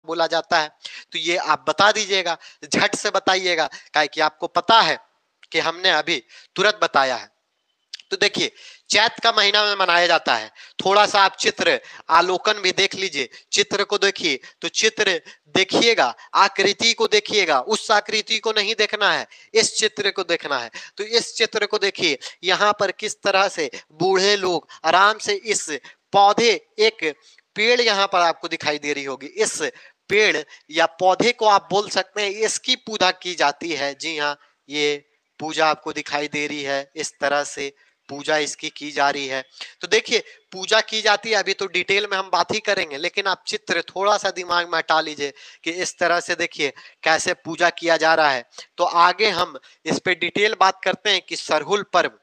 बोला जाता है? तो ये आप बता दीजिएगा, झट से बताइएगा, काहे कि आपको पता है कि हमने अभी तुरंत बताया है। तो देखिए, चैत का महीना में मनाया जाता है। थोड़ा सा आप चित्र आलोकन भी देख लीजिए, चित्र को देखिए, तो चित्र देखिएगा, आकृति को देखिएगा, उस आकृति को नहीं देखना है, इस चित्र को देखना है। तो इस चित्र को देखिए, यहाँ पर किस तरह से बूढ़े लोग आराम से इस पौधे, एक पेड़ यहाँ पर आपको दिखाई दे रही होगी, इस पेड़ या पौधे को आप बोल सकते हैं, इसकी पूजा की जाती है। जी हाँ, ये पूजा आपको दिखाई दे रही है, इस तरह से पूजा इसकी की जा रही है। तो देखिए, पूजा की जाती है, अभी तो डिटेल में हम बात ही करेंगे, लेकिन आप चित्र थोड़ा सा दिमाग में हटा लीजिए कि इस तरह से देखिए कैसे पूजा किया जा रहा है। तो आगे हम इस पे डिटेल बात करते हैं कि सरहुल पर्व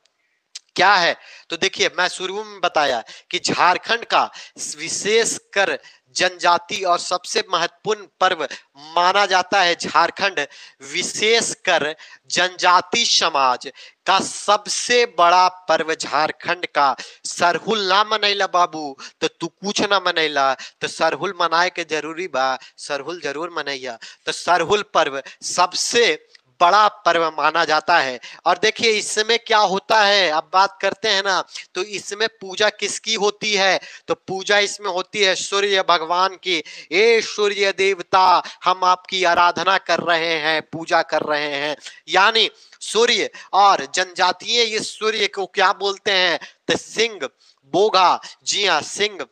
क्या है। तो देखिए, मैं शुरू में बताया कि झारखंड का विशेषकर जनजाति और सबसे महत्वपूर्ण पर्व माना जाता है। झारखंड विशेषकर जनजाति समाज का सबसे बड़ा पर्व झारखंड का सरहुल ना मनैला बाबू तो तू कुछ ना मनैला, तो सरहुल मनाए के जरूरी बा, सरहुल जरूर मनैया। तो सरहुल पर्व सबसे बड़ा पर्व माना जाता है। और देखिए, इसमें क्या होता है, अब बात करते हैं ना, तो इसमें पूजा किसकी होती है? तो पूजा इसमें होती है सूर्य भगवान की। ए सूर्य देवता, हम आपकी आराधना कर रहे हैं, पूजा कर रहे हैं। यानी सूर्य, और जनजातीय इस सूर्य को क्या बोलते हैं? तो सिंह बोगा। जी हाँ, सिंह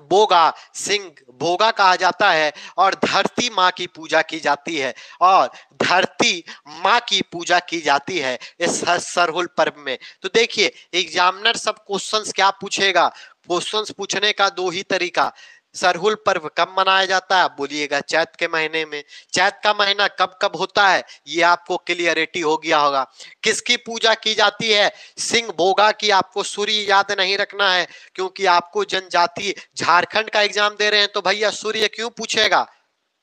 बोगा, सिंह भोगा कहा जाता है। और धरती माँ की पूजा की जाती है, और धरती माँ की पूजा की जाती है इस सरहुल पर्व में। तो देखिए, एग्जामिनर सब क्वेश्चंस क्या पूछेगा? क्वेश्चंस पूछने का दो ही तरीका। सरहुल पर्व कब मनाया जाता है? आप बोलिएगा चैत के महीने में। चैत का महीना कब कब होता है, ये आपको क्लियरिटी हो गया होगा। किसकी पूजा की जाती है? सिंह भोगा की। आपको सूर्य याद नहीं रखना है, क्योंकि आपको जनजाति झारखंड का एग्जाम दे रहे हैं, तो भैया सूर्य क्यों पूछेगा?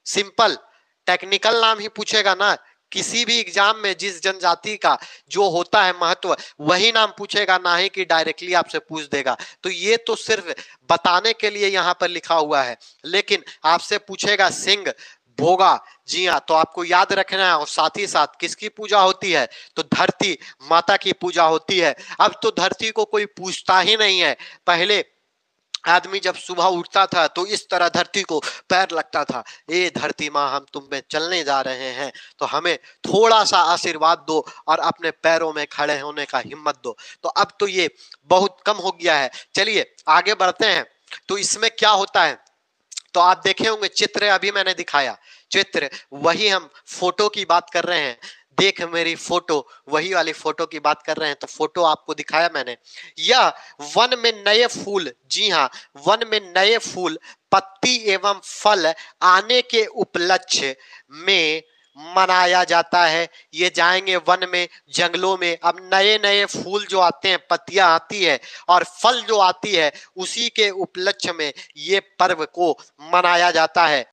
सिंपल टेक्निकल नाम ही पूछेगा ना। किसी भी एग्जाम में जिस जनजाति का जो होता है महत्व, वही नाम पूछेगा, ना ही कि डायरेक्टली आपसे पूछ देगा। तो ये तो सिर्फ बताने के लिए यहाँ पर लिखा हुआ है, लेकिन आपसे पूछेगा सिंह भोगा। जी हाँ, तो आपको याद रखना है। और साथ ही साथ किसकी पूजा होती है? तो धरती माता की पूजा होती है। अब तो धरती को कोई पूछता ही नहीं है। पहले आदमी जब सुबह उठता था तो इस तरह धरती को पैर लगता था, ए धरती माँ, हम तुम में चलने जा रहे हैं, तो हमें थोड़ा सा आशीर्वाद दो और अपने पैरों में खड़े होने का हिम्मत दो। तो अब तो ये बहुत कम हो गया है। चलिए आगे बढ़ते हैं। तो इसमें क्या होता है, तो आप देखे होंगे चित्र, अभी मैंने दिखाया चित्र, वही हम फोटो की बात कर रहे हैं। देख मेरी फोटो, वही वाली फोटो की बात कर रहे हैं। तो फोटो आपको दिखाया मैंने। यह वन में नए फूल, जी हाँ, वन में नए फूल, पत्ती एवं फल आने के उपलक्ष्य में मनाया जाता है। ये जाएंगे वन में, जंगलों में, अब नए नए फूल जो आते हैं, पत्तियां आती है और फल जो आती है, उसी के उपलक्ष्य में ये पर्व को मनाया जाता है।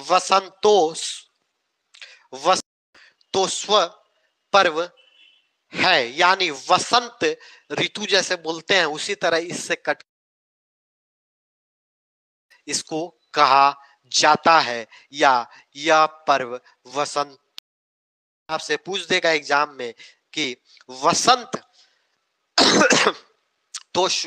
वसंतोष वसंतोस्व पर्व है, यानी वसंत ऋतु जैसे बोलते हैं, उसी तरह इससे कट इसको कहा जाता है। या यह पर्व वसंत, आपसे पूछ देगा एग्जाम में कि वसंत तोष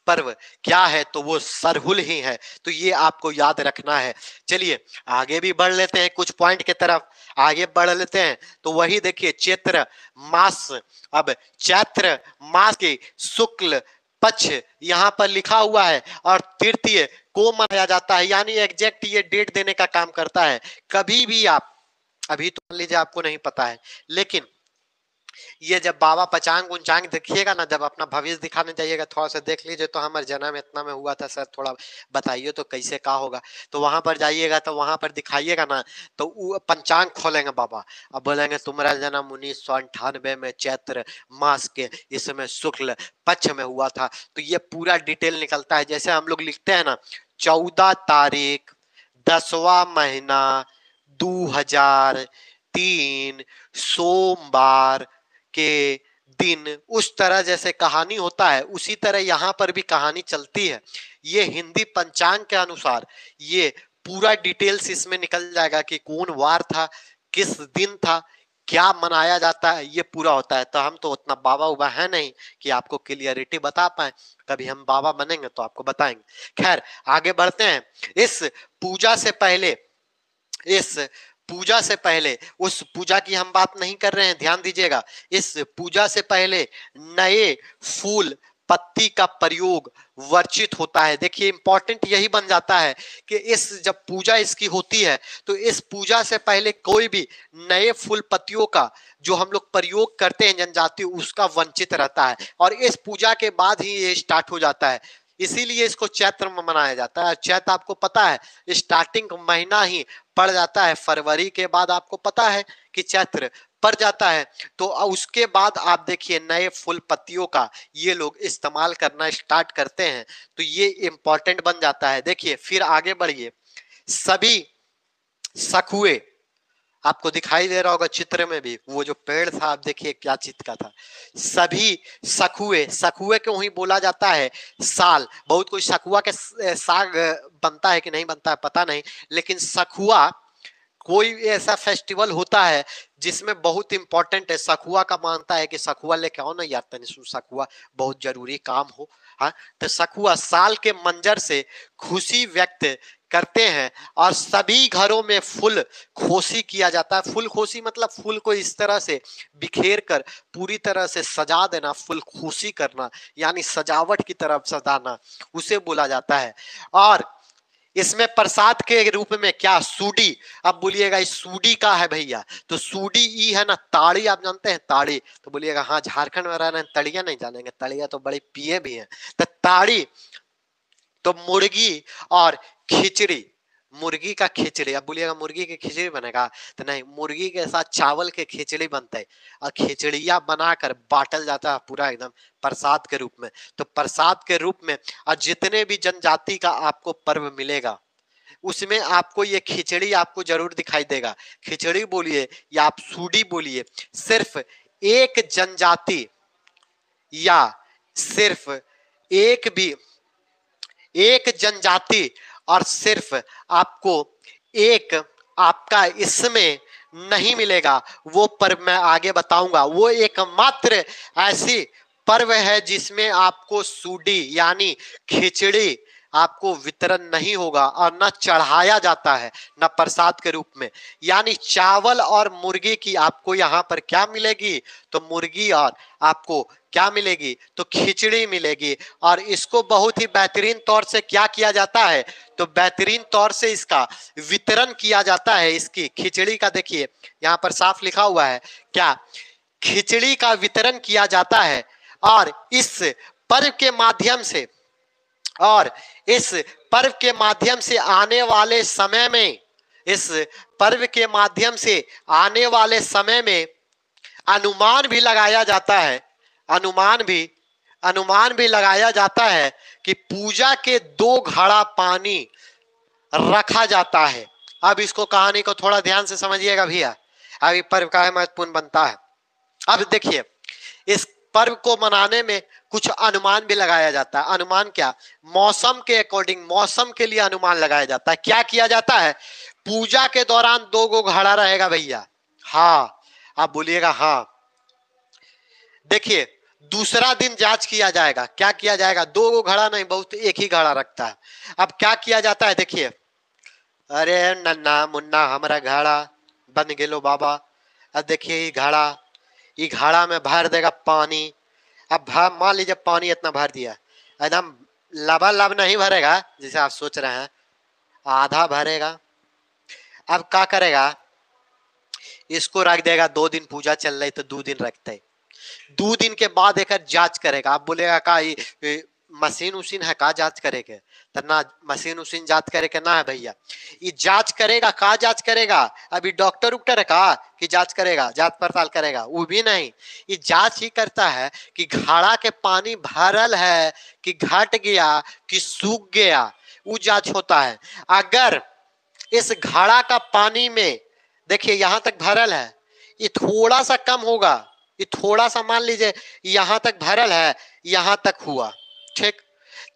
पर्व क्या है, तो वो सरहुल ही है। तो ये आपको याद रखना है। चलिए आगे भी बढ़ लेते हैं, कुछ पॉइंट की तरफ आगे बढ़ लेते हैं। तो वही देखिए, चैत्र मास, अब चैत्र मास के शुक्ल पक्ष यहाँ पर लिखा हुआ है, और तृतीय को मनाया जाता है, यानी एग्जैक्ट ये डेट देने का काम करता है। कभी भी आप, अभी तो मान लीजिए आपको नहीं पता है, लेकिन ये जब बाबा पचांग उचांग देखिएगा ना, जब अपना भविष्य दिखाने जाइएगा, थोड़ा सा देख लीजिए, तो हमारे जन्म इतना में हुआ था सर, थोड़ा बताइए तो कैसे का होगा। तो वहां पर जाइएगा, तो वहां पर दिखाइएगा ना, तो वो पंचांग खोलेंगे बाबा, अब बोलेंगे तुम्हारा जन्म 1998 में चैत्र मास के इसमें शुक्ल पक्ष में हुआ था। तो ये पूरा डिटेल निकलता है। जैसे हम लोग लिखते हैं ना, 14 तारीख 10वां महीना 2003 सोमवार के दिन उस तरह जैसे कहानी होता है उसी तरह यहाँ पर भी कहानी चलती है। ये हिंदी पंचांग के अनुसार ये पूरा डिटेल्स इसमें निकल जाएगा कि कौन वार था, किस दिन था, क्या मनाया जाता है, ये पूरा होता है। तो हम तो उतना बाबा उबा है नहीं कि आपको क्लियरिटी बता पाए, कभी हम बाबा बनेंगे तो आपको बताएंगे। खैर आगे बढ़ते हैं। इस पूजा से पहले उस पूजा की हम बात नहीं कर रहे हैं, ध्यान दीजिएगा। इस पूजा से पहले नए फूल पत्ती का प्रयोग वर्जित होता है। देखिए इंपॉर्टेंट यही बन जाता है कि जब पूजा इसकी होती है तो इस पूजा से पहले कोई भी नए फूल पत्तियों का जो हम लोग प्रयोग करते हैं जनजाति, उसका वंचित रहता है। और इस पूजा के बाद ही ये स्टार्ट हो जाता है, इसीलिए इसको चैत्र में मनाया जाता है। चैत्र आपको पता है स्टार्टिंग महीना ही पड़ जाता है, फरवरी के बाद आपको पता है कि चैत्र पड़ जाता है। तो उसके बाद आप देखिए नए फूल पत्तियों का ये लोग इस्तेमाल करना स्टार्ट करते हैं, तो ये इंपॉर्टेंट बन जाता है। देखिए फिर आगे बढ़िए। सभी सखुए, आपको दिखाई दे रहा होगा चित्र में भी, वो जो पेड़ था आप देखिए क्या चित्र का था। सभी सखुए को ही बोला जाता है साल। बहुत कोई सखुआ के साग बनता है कि नहीं बनता है पता नहीं, लेकिन सखुआ कोई ऐसा फेस्टिवल होता है जिसमें बहुत इंपॉर्टेंट है। सखुआ का मानता है कि सखुआ लेके आओ ना यार, तनिक सखुआ बहुत जरूरी काम हो। हाँ, तो सखुआ साल के मंजर से खुशी व्यक्त करते हैं और सभी घरों में फूल खोसी किया जाता है। फूल खोसी मतलब फूल को इस तरह से बिखेर कर पूरी तरह से सजा देना, फूल खोसी करना यानी सजावट की तरफ सजाना, उसे बोला जाता है। और इसमें प्रसाद के रूप में क्या, सूडी। अब बोलिएगा इस सूडी का है भैया, तो सूडी ई है ना, ताड़ी आप जानते हैं ताड़ी, तो बोलिएगा हाँ झारखंड में रह रहे हैं तड़िया नहीं जानेंगे, तड़िया तो बड़े पिए भी हैं। तो ताड़ी तो मुर्गी और खिचड़ी, मुर्गी का खिचड़ी। अब बोलिएगा मुर्गी की खिचड़ी बनेगा, तो नहीं, मुर्गी के साथ चावल के खिचड़ी बनते है और खिचड़िया बनाकर बांटल जाता है पूरा एकदम प्रसाद के रूप में। तो प्रसाद के रूप में और जितने भी जनजाति का आपको पर्व मिलेगा उसमें आपको ये खिचड़ी आपको जरूर दिखाई देगा। खिचड़ी बोलिए या आप सूडी बोलिए, सिर्फ एक जनजाति या सिर्फ एक जनजाति और सिर्फ आपको एक आपका इसमें नहीं मिलेगा। वो पर्व मैं आगे बताऊंगा। वो एकमात्र ऐसी पर्व है जिसमें आपको सूडी यानी खिचड़ी आपको वितरण नहीं होगा और न चढ़ाया जाता है न प्रसाद के रूप में। यानी चावल और मुर्गी की आपको यहाँ पर क्या मिलेगी, तो मुर्गी और आपको क्या मिलेगी, तो खिचड़ी मिलेगी। और इसको बहुत ही बेहतरीन तौर से क्या किया जाता है, तो बेहतरीन तौर से इसका वितरण किया जाता है। इसकी खिचड़ी का देखिए यहाँ पर साफ लिखा हुआ है क्या, खिचड़ी का वितरण किया जाता है। और इस पर्व के माध्यम से आने वाले समय में अनुमान भी लगाया जाता है कि पूजा के 2 घड़ा पानी रखा जाता है। अब इसको कहानी को थोड़ा ध्यान से समझिएगा भैया, अभी पर्व का महत्वपूर्ण बनता है। अब देखिए इस पर्व को मनाने में कुछ अनुमान भी लगाया जाता है। अनुमान क्या, मौसम के अकॉर्डिंग, मौसम के लिए अनुमान लगाया जाता है। क्या किया जाता है, पूजा के दौरान 2 गो घड़ा रहेगा भैया। हाँ, आप बोलिएगा हाँ। देखिए दूसरा दिन जांच किया जाएगा। क्या किया जाएगा, 2 गो घड़ा नहीं, बहुत एक ही घड़ा रखता है। अब क्या किया जाता है, देखिए, अरे नन्ना मुन्ना हमारा घड़ा बन गेलो बाबा। अब देखिए ये घड़ा में भर देगा पानी। अब मान लीजिए पानी इतना भर दिया, एकदम लबालब नहीं भरेगा जैसे आप सोच रहे हैं, आधा भरेगा। अब क्या करेगा, इसको रख देगा। 2 दिन पूजा चल रही तो 2 दिन रखते है। 2 दिन के बाद एक जांच करेगा। आप बोलेगा का मशीन उसीन है का जांच करेगा, तो ना मशीन उसीन जांच करे के ना है भैया। ये जांच करेगा, का जांच करेगा, अभी डॉक्टर उक्टर है का कि जांच करेगा, जांच पड़ताल करेगा, वो भी नहीं। ये जांच ही करता है कि घड़ा के पानी भरल है कि घट गया कि सूख गया, वो जांच होता है। अगर इस घड़ा का पानी में देखिए यहां तक भरल है, ये थोड़ा सा कम होगा, ये थोड़ा सा मान लीजिए यहां तक भरल है, यहां तक हुआ, ठीक,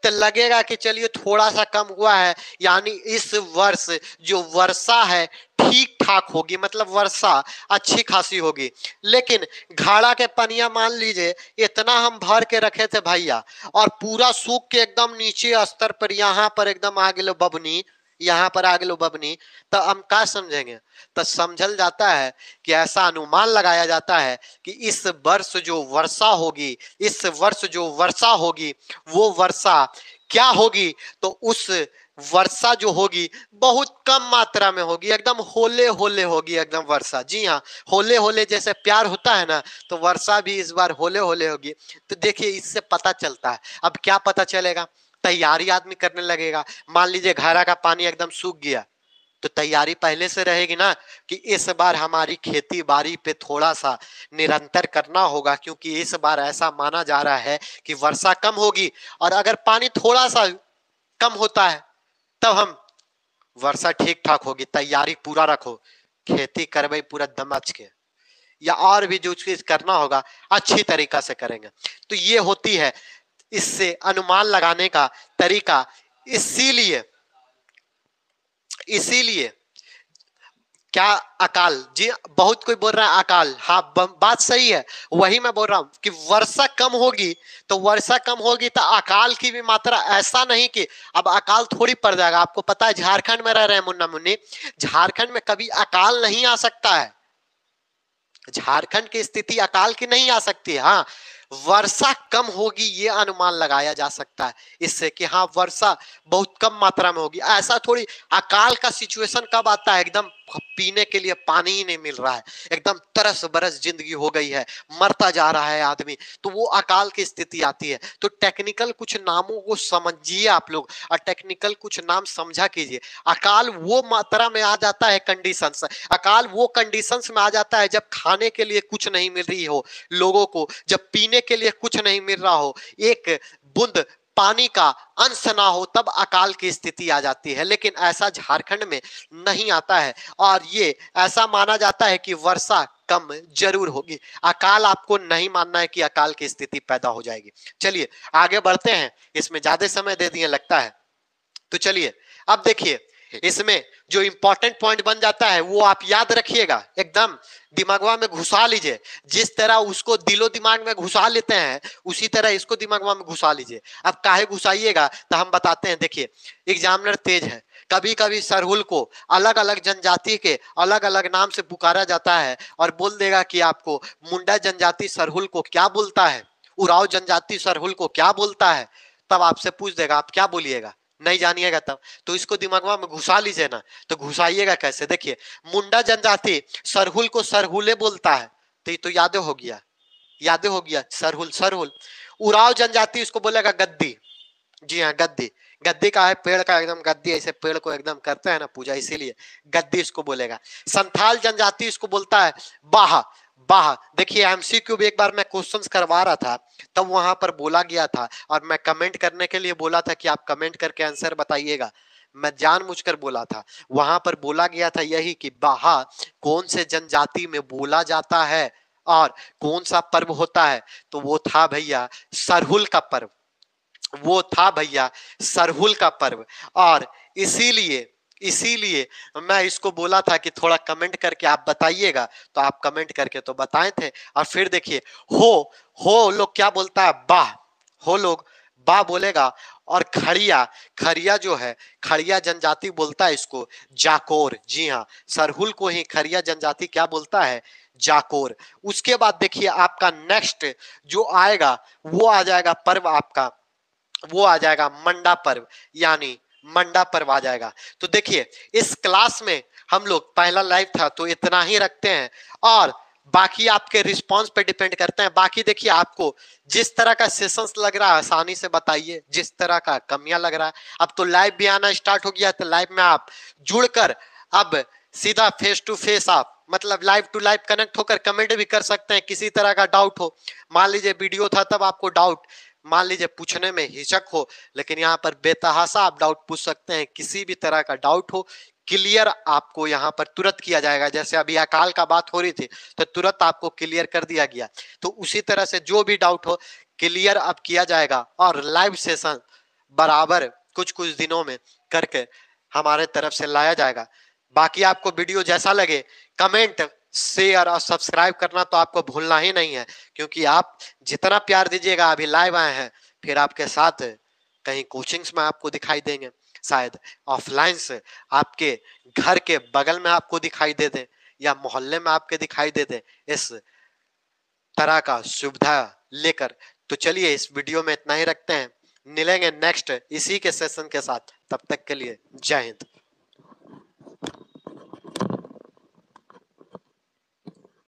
तो लगेगा कि चलिए थोड़ा सा कम हुआ है, यानी इस वर्ष जो वर्षा है ठीक ठाक होगी, मतलब वर्षा अच्छी खासी होगी। लेकिन घाड़ा के पनिया मान लीजिए इतना हम भर के रखे थे भैया, और पूरा सूख के एकदम नीचे स्तर पर, यहाँ पर एकदम आ गए बबनी, यहाँ पर आ गए बबनी, तो हम क्या समझेंगे? तो समझल जाता है कि ऐसा अनुमान लगाया जाता है कि इस वर्ष जो वर्षा होगी, इस वर्ष जो वर्षा होगी वो वर्षा क्या होगी? तो उस वर्षा जो होगी बहुत कम मात्रा में होगी, एकदम होले होले होगी एकदम वर्षा। जी हाँ, होले होले जैसे प्यार होता है ना, तो वर्षा भी इस बार होले होले होगी। तो देखिए इससे पता चलता है। अब क्या पता चलेगा? तैयारी आदमी करने लगेगा। मान लीजिए घड़ा का पानी एकदम सूख गया, तो तैयारी पहले से रहेगी ना कि इस बार हमारी खेती बाड़ी पे थोड़ा सा निरंतर करना होगा, क्योंकि इस बार ऐसा माना जा रहा है कि वर्षा कम होगी, और अगर पानी थोड़ा सा कम होता है तब हम वर्षा ठीक ठाक होगी, तैयारी पूरा रखो, खेती करबे पूरा दमच के, या और भी जो चीज करना होगा अच्छी तरीका से करेंगे। तो ये होती है इससे अनुमान लगाने का तरीका। इसीलिए इसीलिए क्या अकाल, जी बहुत कोई बोल रहा है अकाल, हाँ बात सही है, वही मैं बोल रहा हूं कि वर्षा कम होगी, तो वर्षा कम होगी तो अकाल की भी मात्रा, ऐसा नहीं कि अब अकाल थोड़ी पड़ जाएगा। आपको पता है झारखंड में रह रहे हैं मुन्ना मुन्नी, झारखंड में कभी अकाल नहीं आ सकता है, झारखंड की स्थिति अकाल की नहीं आ सकती। हाँ, वर्षा कम होगी ये अनुमान लगाया जा सकता है इससे कि हाँ वर्षा बहुत कम मात्रा में होगी। ऐसा थोड़ी अकाल का सिचुएशन कब आता है? एकदम पीने के लिए पानी ही नहीं मिल रहा है, एकदम तरस बरस जिंदगी हो गई है, मरता जा रहा है आदमी, तो वो अकाल की स्थिति आती है। तो टेक्निकल कुछ नामों को समझिए आप लोग, और टेक्निकल कुछ नाम समझा कीजिए। अकाल वो मात्रा में आ जाता है कंडीशंस, अकाल वो कंडीशंस में आ जाता है जब खाने के लिए कुछ नहीं मिल रही हो लोगों को, जब पीने के लिए कुछ नहीं मिल रहा हो, एक बूंद पानी का अंश ना हो, तब अकाल की स्थिति आ जाती है। लेकिन ऐसा झारखंड में नहीं आता है, और ये ऐसा माना जाता है कि वर्षा कम जरूर होगी। अकाल आपको नहीं मानना है कि अकाल की स्थिति पैदा हो जाएगी। चलिए आगे बढ़ते हैं, इसमें ज्यादा समय दे दिए लगता है, तो चलिए अब देखिए इसमें जो इंपॉर्टेंट पॉइंट बन जाता है वो आप याद रखिएगा, एकदम दिमागवा में घुसा लीजिए। जिस तरह उसको दिलो दिमाग में घुसा लेते हैं उसी तरह इसको दिमागवा में घुसा लीजिए। अब काहे घुसाइएगा तो हम बताते हैं। देखिए एग्जामिनर तेज है, कभी कभी सरहुल को अलग अलग जनजाति के अलग अलग नाम से पुकारा जाता है, और बोल देगा कि आपको मुंडा जनजाति सरहुल को क्या बोलता है, उराव जनजाति सरहुल को क्या बोलता है। तब आपसे पूछ देगा आप क्या बोलिएगा, नहीं जानिएगा तब, तो इसको दिमागवा में घुसा लीजिए ना। तो घुसाइएगा कैसे? देखिए मुंडा जनजाति सरहुल को सरहुले बोलता है, तो ये तो याद हो गया, याद हो गया, सरहुल सरहुल। उराव जनजाति इसको बोलेगा गद्दी, जी हाँ गद्दी, गद्दी का है पेड़ का, एकदम गद्दी ऐसे पेड़ को एकदम करते हैं ना पूजा, इसीलिए गद्दी इसको बोलेगा। संथाल जनजाति इसको बोलता है बाह, बाह। देखिए एमसीक्यू भी एक बार मैं क्वेश्चंस करवा रहा था तब वहां पर बोला गया था, और मैं कमेंट करने के लिए बोला था कि आप कमेंट करके आंसर बताइएगा, मैं जानबूझकर बोला था। वहां पर बोला गया था यही कि बाहा कौन से जनजाति में बोला जाता है और कौन सा पर्व होता है, तो वो था भैया सरहुल का पर्व, वो था भैया सरहुल का पर्व। और इसीलिए इसीलिए मैं इसको बोला था कि थोड़ा कमेंट करके आप बताइएगा, तो आप कमेंट करके तो बताए थे। और फिर देखिए हो लोग क्या बोलता है, बाह, हो लोग बा बोलेगा। और खड़िया, खड़िया जो है खड़िया जनजाति बोलता है इसको जाकोर। जी हाँ, सरहुल को ही खड़िया जनजाति क्या बोलता है, जाकोर। उसके बाद देखिए आपका नेक्स्ट जो आएगा वो आ जाएगा पर्व आपका, वो आ जाएगा मंडा पर्व, यानी मंडा पर्व आ जाएगा। तो देखिए इस क्लास में हम लोग पहला लाइव था तो इतना ही रखते हैं, और बाकी आपके रिस्पांस पे डिपेंड करते हैं। बाकी देखिए आपको जिस तरह का सेशंस लग रहा है आसानी से बताइए, जिस तरह का कमियां लग रहा है। अब तो लाइव भी आना स्टार्ट हो गया, तो लाइव में आप जुड़कर अब सीधा फेस टू फेस आप मतलब लाइव टू लाइव कनेक्ट होकर कमेंट भी कर सकते हैं। किसी तरह का डाउट हो, मान लीजिए वीडियो था तब आपको डाउट मान लीजिए पूछने में हिचक हो, लेकिन यहाँ पर बेतहाशा आप डाउट पूछ सकते हैं। किसी भी तरह का डाउट हो, क्लियर आपको यहाँ पर तुरंत किया जाएगा। जैसे अभी अकाल का बात हो रही थी तो तुरंत आपको क्लियर कर दिया गया। तो उसी तरह से जो भी डाउट हो क्लियर अब किया जाएगा, और लाइव सेशन बराबर कुछ कुछ दिनों में करके हमारे तरफ से लाया जाएगा। बाकी आपको वीडियो जैसा लगे, कमेंट, शेयर और सब्सक्राइब करना तो आपको भूलना ही नहीं है, क्योंकि आप जितना प्यार दीजिएगा, अभी लाइव आए हैं, फिर आपके साथ कहीं कोचिंग्स में आपको दिखाई देंगे, शायद ऑफलाइन से आपके घर के बगल में आपको दिखाई दे दे, या मोहल्ले में आपके दिखाई दे दे, इस तरह का सुविधा लेकर। तो चलिए इस वीडियो में इतना ही रखते हैं, मिलेंगे नेक्स्ट इसी के सेशन के साथ। तब तक के लिए जय हिंद।